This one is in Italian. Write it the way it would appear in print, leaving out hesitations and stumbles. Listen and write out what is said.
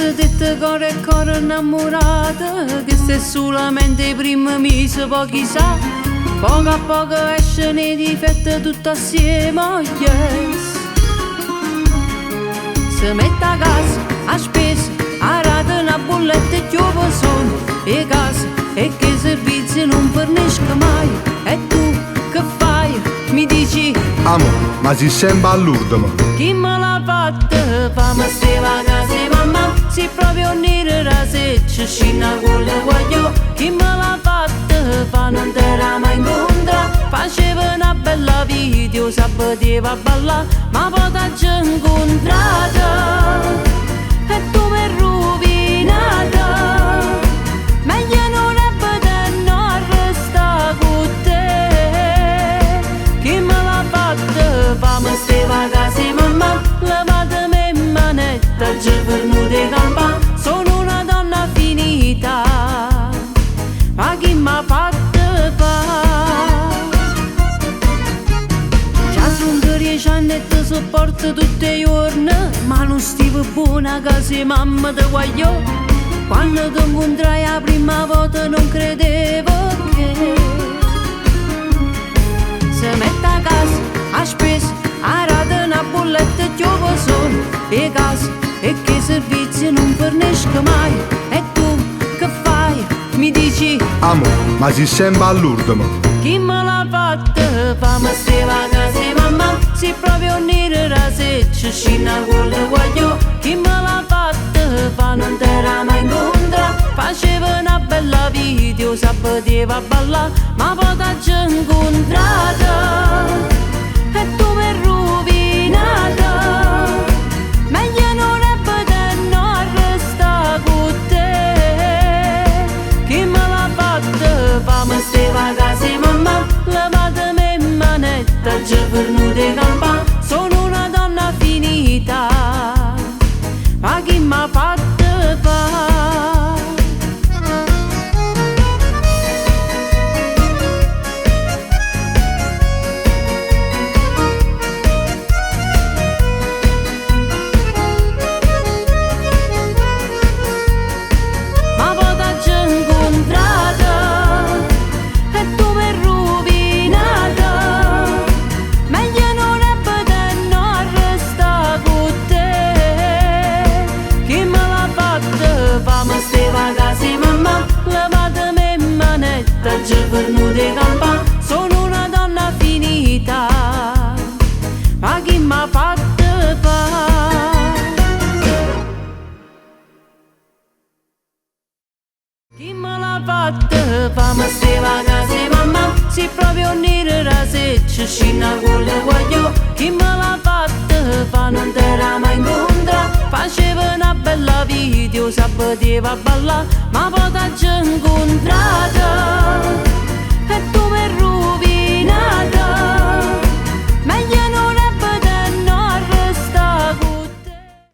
si dette cuore e cuore innamorata, che se solamente prima mese poi chissà, poco a poco esce nei difetti tutto assieme, oh yes. Si mette a casa, a spesa, a rata una bolletta e chiude sono, e casa, e che servizi non fornisca mai, e tu che fai? Mi dici amo, ma si sembra all'ultimo. chi me l'ha fatta? Fammi ste vacanze mamma, si proprio nera se ci scina con le guaglio. Chi me l'ha fatta? Fa non t'era mai incontra, faceva una bella video, sapeva ballare, ma poi t'ha incontrata e tu mi rovinata. Meglio non è poter non restare con te. Chi me l'ha fatta? Fammi ste vacanze mamma, levatemi in manetta, ci vernute campa, sono una donna finita, ma chi m'ha fatta fa? Già sono 10 anni e ti sopporto tutti i giorni, ma non stivo buona che se mamma ti guagliò. Quando ti incontrai la prima volta non credevo che si mette a casa, a spesa, a rata una bolletta e chiude solo, e casa, e che servizi non fornisca mai, e tu che fai? Mi dici amo, ma si sembra all'ultimo. chi me l'ha fatta? Fammi ste vacanze mamma, si proprio nera se ci scina con le guaglio. Chi me l'ha fatta? Fa non t'era mai incontra, faceva una bella video, sapeva ballare, ma poi t'ha incontrata e tu mi rovinata. Meglio non è poter non restare con te. Chi me l'ha fatta? Fammi ste vacanze mamma, levatemi in manetta, ci vernute campa, sono una donna finita, ma chi m'ha fatta fa? Ma poi t'ha incontrata e tu mi rovinata. Meglio non è poter non restare con te. Chi me l'ha fatta? Fammi ste vacanze mamma, levatemi in manetta, ci vernute campa, sono una donna finita, ma chi m'ha fatta fa? Chi me l'ha fatta? Fammi ste vacanze mamma, si proprio nera se ci scina con le guaglio. Chi me l'ha fatta? Fa non t'era mai incontra, faceva una bella video, sapeva ballare, ma poi t'ha incontrata